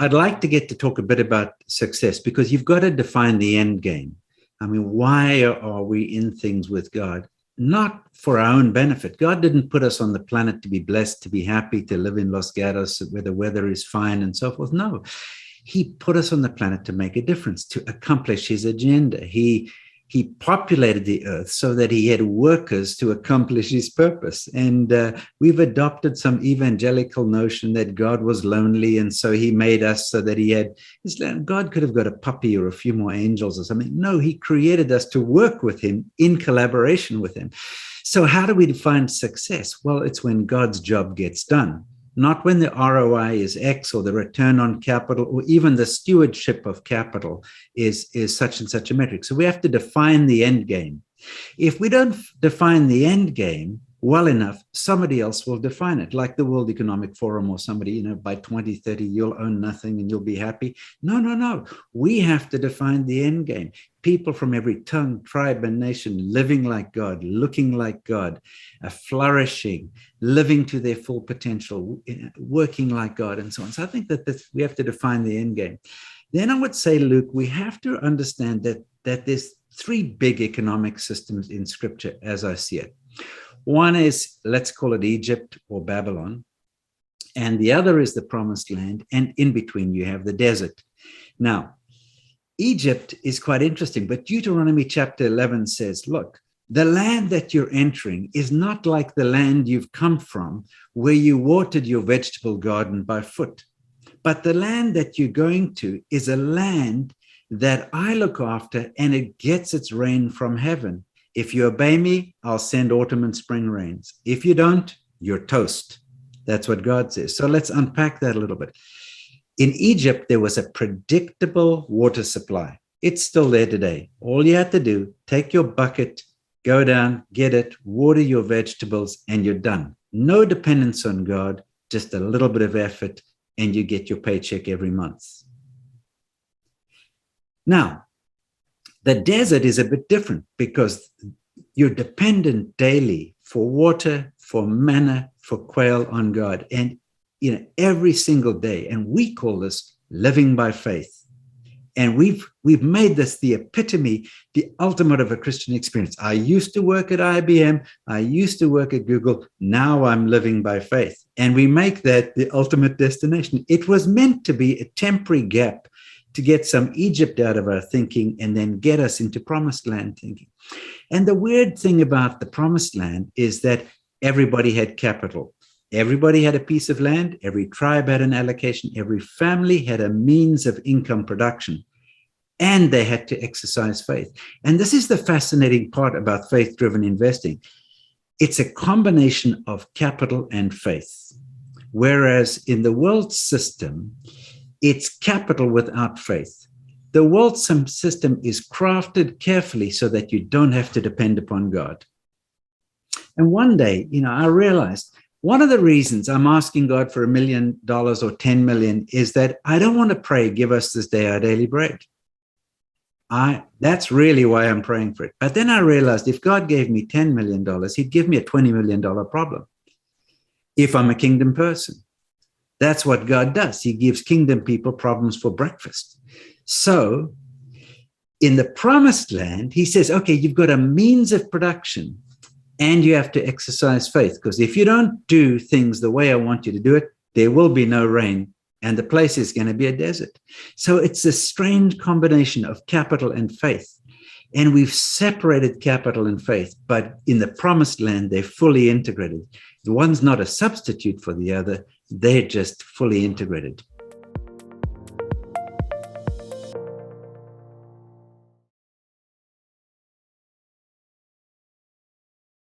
I'd like to get to talk a bit about success, because you've got to define the end game. I mean, why are we in things with God? Not for our own benefit. God didn't put us on the planet to be blessed, to be happy, to live in Los Gatos where the weather is fine and so forth. No, he put us on the planet to make a difference, to accomplish his agenda. He populated the earth so that he had workers to accomplish his purpose. And we've adopted some evangelical notion that God was lonely, and so he made us so that he had his land. God could have got a puppy or a few more angels or something. No, he created us to work with him in collaboration with him. So how do we define success? Well, it's when God's job gets done. Not when the ROI is X, or the return on capital, or even the stewardship of capital is such and such a metric. So we have to define the end game. If we don't define the end game well enough, somebody else will define it, like the World Economic Forum or somebody, by 2030, you'll own nothing and you'll be happy. No. We have to define the end game. People from every tongue, tribe, and nation living like God, looking like God, flourishing, living to their full potential, working like God, and so on. So I think that we have to define the end game. Then I would say, Luke, we have to understand that there's three big economic systems in Scripture as I see it. One is, let's call it Egypt or Babylon, and the other is the Promised Land, and in between you have the desert. Now, Egypt is quite interesting, but Deuteronomy chapter 11 says, look, the land that you're entering is not like the land you've come from, where you watered your vegetable garden by foot, but the land that you're going to is a land that I look after, and it gets its rain from heaven. If you obey me, I'll send autumn and spring rains. If you don't, you're toast. That's what God says. So let's unpack that a little bit. In Egypt, there was a predictable water supply. It's still there today. All you had to do, take your bucket, go down, get it, water your vegetables, and you're done. No dependence on God, just a little bit of effort, and you get your paycheck every month. Now, the desert is a bit different, because you're dependent daily for water, for manna, for quail on God, and every single day. And we call this living by faith. And we've made this the epitome, the ultimate of a Christian experience. I used to work at IBM. I used to work at Google. Now I'm living by faith. And we make that the ultimate destination. It was meant to be a temporary gap to get some Egypt out of our thinking and then get us into Promised Land thinking. And the weird thing about the Promised Land is that everybody had capital. Everybody had a piece of land. Every tribe had an allocation. Every family had a means of income production. And they had to exercise faith. And this is the fascinating part about faith-driven investing. It's a combination of capital and faith. Whereas in the world system, it's capital without faith. The world system is crafted carefully so that you don't have to depend upon God. And one day, I realized one of the reasons I'm asking God for $1 million or 10 million is that I don't want to pray, give us this day our daily bread. That's really why I'm praying for it. But then I realized if God gave me $10 million, he'd give me a $20 million problem if I'm a kingdom person. That's what God does. He gives kingdom people problems for breakfast. So in the Promised Land, he says, okay, you've got a means of production and you have to exercise faith, because if you don't do things the way I want you to do it, there will be no rain and the place is going to be a desert. So it's a strange combination of capital and faith. And we've separated capital and faith, but in the Promised Land, they're fully integrated. The one's not a substitute for the other. They're just fully integrated.